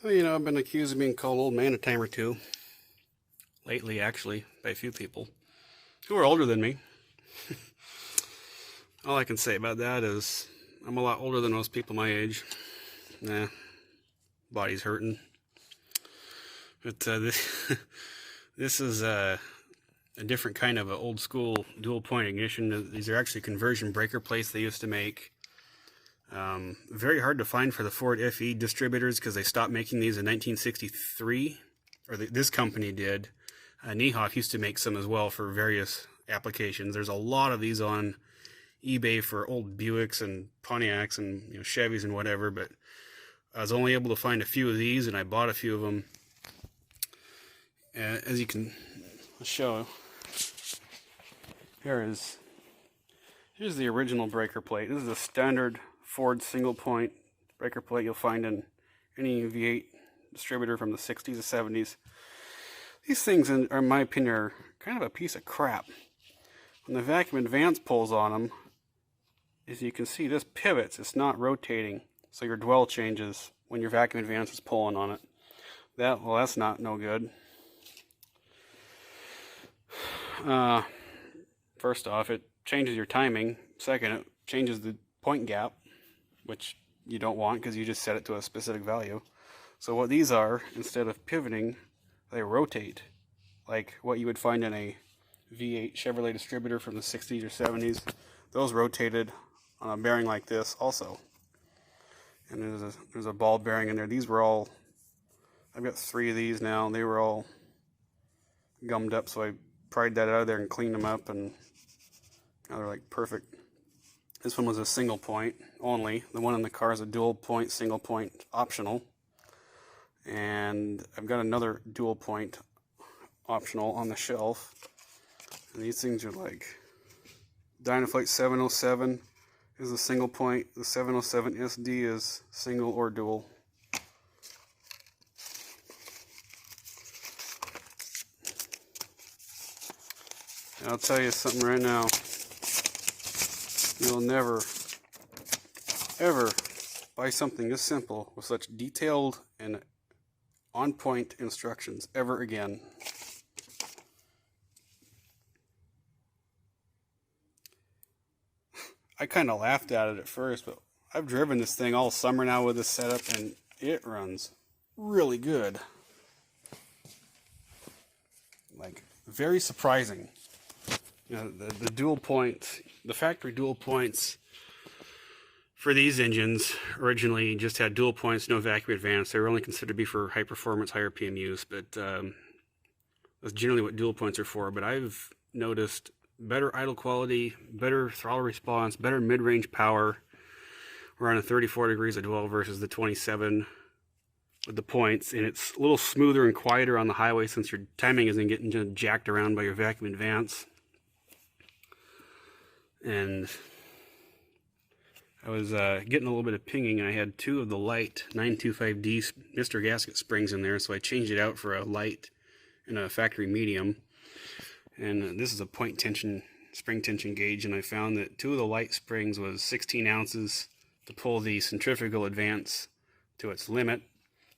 Well, you know, I've been accused of being called old man a time or two. Lately, actually, by a few people who are older than me. All I can say about that is I'm a lot older than most people my age. Nah, body's hurting. But this is a different kind of an old school dual point ignition. These are actually conversion breaker plates they used to make. Very hard to find for the Ford FE distributors because they stopped making these in 1963, or this company did. Niehoff used to make some as well for various applications. There's a lot of these on eBay for old Buicks and Pontiacs and Chevys and whatever, but I was only able to find a few of these, and I bought a few of them. As you can show, here's the original breaker plate. This is a standard Ford single point breaker plate you'll find in any V8 distributor from the 60s or 70s. These things, in my opinion, are kind of a piece of crap. When the vacuum advance pulls on them, as you can see, this pivots. It's not rotating, so your dwell changes when your vacuum advance is pulling on it. That's not no good. First off, it changes your timing. Second, it changes the point gap, which you don't want because you just set it to a specific value. So what these are, instead of pivoting, they rotate, like what you would find in a V8 Chevrolet distributor from the 60s or 70s. Those rotated on a bearing like this also. And there's a ball bearing in there. These were all, I've got 3 of these now. They were all gummed up, so I pried that out of there and cleaned them up, and now they're like perfect. This one was a single point only. The one in the car is a dual point, single point optional. And I've got another dual point optional on the shelf. And these things are like Dyna-Flyte 707 is a single point. The 707 SD is single or dual. And I'll tell you something right now. You'll never, ever buy something this simple with such detailed and on-point instructions ever again. I kind of laughed at it at first, but I've driven this thing all summer now with this setup, and it runs really good. Like, very surprising. The dual points, the factory dual points for these engines originally just had dual points, no vacuum advance. They were only considered to be for high performance, higher PMUs, but that's generally what dual points are for. But I've noticed better idle quality, better throttle response, better mid-range power. We're on a 34 degrees of dwell versus the 27 with the points, and it's a little smoother and quieter on the highway since your timing isn't getting jacked around by your vacuum advance. And I was getting a little bit of pinging, and I had 2 of the light 925D Mr. Gasket springs in there, so I changed it out for a light and a factory medium. And this is a point tension, spring tension gauge, and I found that 2 of the light springs was 16 ounces to pull the centrifugal advance to its limit,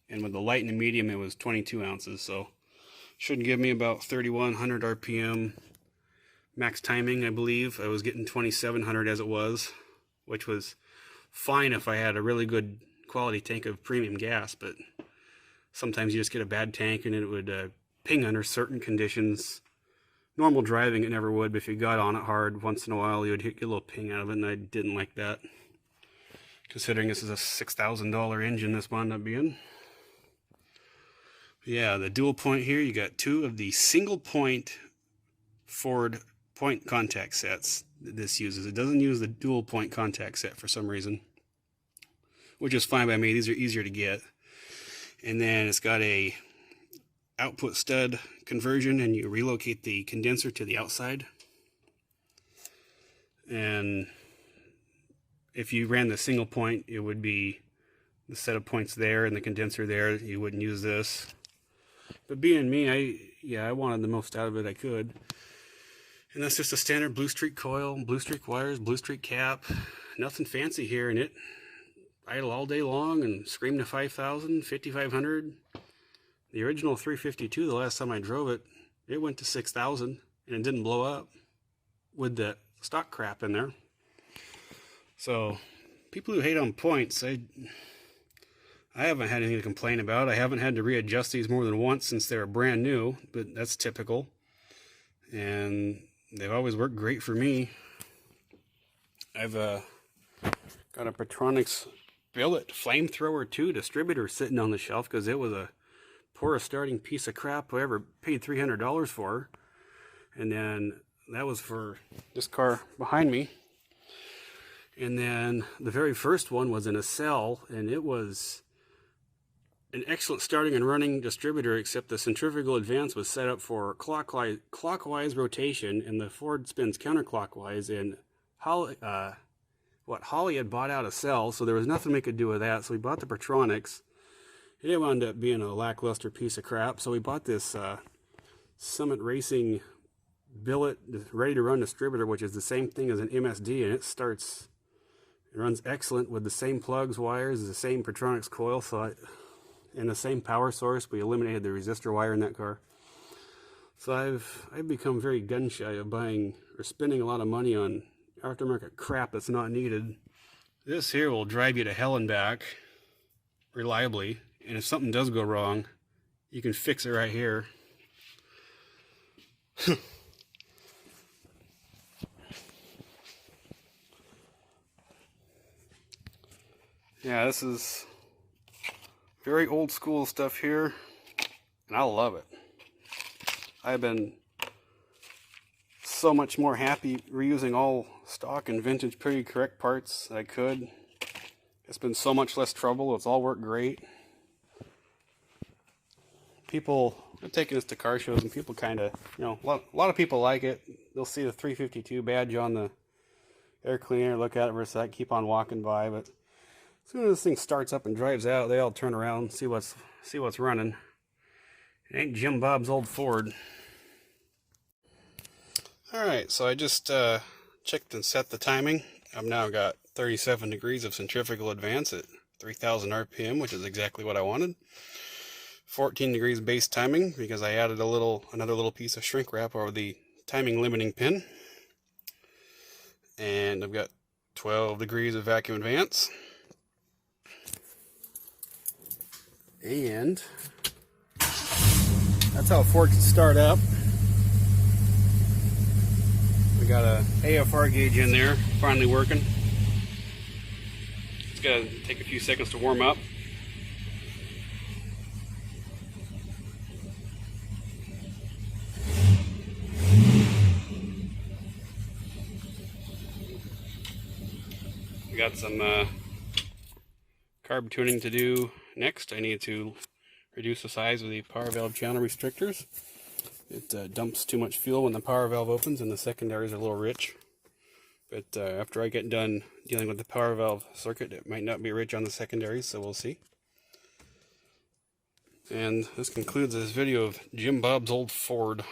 and with the light and the medium it was 22 ounces, so should give me about 3100 RPM max timing. I believe I was getting 2700 as it was, which was fine if I had a really good quality tank of premium gas, but sometimes you just get a bad tank and it would ping under certain conditions. Normal driving it never would, but if you got on it hard once in a while you would get a little ping out of it, and I didn't like that, considering this is a $6,000 engine this wound up being. Yeah, the dual point here, you got 2 of the single point Ford point contact sets that this uses. It doesn't use the dual point contact set for some reason, which is fine by me. These are easier to get. And then it's got a output stud conversion, and you relocate the condenser to the outside. And if you ran the single point, it would be the set of points there and the condenser there. You wouldn't use this. But being me, I wanted the most out of it I could. And that's just a standard Blue Streak coil, Blue Streak wires, Blue Streak cap. Nothing fancy here, and it idle all day long and scream to 5,000, 5,500. The original 352, the last time I drove it, it went to 6,000 and it didn't blow up with the stock crap in there. So people who hate on points, I haven't had anything to complain about. I haven't had to readjust these more than once since they were brand new, but that's typical. And they've always worked great for me. I've got a Petronix billet flamethrower 2 distributor sitting on the shelf because it was a poorest starting piece of crap I ever paid $300 for. And then that was for this car behind me. And then the very first one was in a cell, and it was an excellent starting and running distributor, except the centrifugal advance was set up for clockwise rotation, and the Ford spins counterclockwise. And Holly had bought out a cell, so there was nothing we could do with that. So we bought the Petronix. It wound up being a lackluster piece of crap. So we bought this Summit Racing billet ready to run distributor, which is the same thing as an MSD, and it runs excellent with the same plugs, wires, the same Petronix coil, and the same power source. We eliminated the resistor wire in that car. So I've become very gun shy of buying or spending a lot of money on aftermarket crap that's not needed. This here will drive you to hell and back reliably, and if something does go wrong, you can fix it right here. Yeah, this is very old school stuff here, and I love it. I've been so much more happy reusing all stock and vintage period correct parts that I could. It's been so much less trouble. It's all worked great. People are taking this to car shows, and people kind of, a lot of people like it. They'll see the 352 badge on the air cleaner, look at it for a sec, keep on walking by, but as soon as this thing starts up and drives out, they all turn around and see what's running. It ain't Jim Bob's old Ford. Alright, so I just checked and set the timing. I've now got 37 degrees of centrifugal advance at 3,000 RPM, which is exactly what I wanted. 14 degrees base timing because I added another little piece of shrink wrap over the timing limiting pin. And I've got 12 degrees of vacuum advance. And that's how Ford can start up. We got a AFR gauge in there, finally working. It's got to take a few seconds to warm up. We got some carb tuning to do next. I need to reduce the size of the power valve channel restrictors. It dumps too much fuel when the power valve opens, and the secondaries are a little rich. But after I get done dealing with the power valve circuit, it might not be rich on the secondaries, so we'll see. And this concludes this video of Jim Bob's old Ford.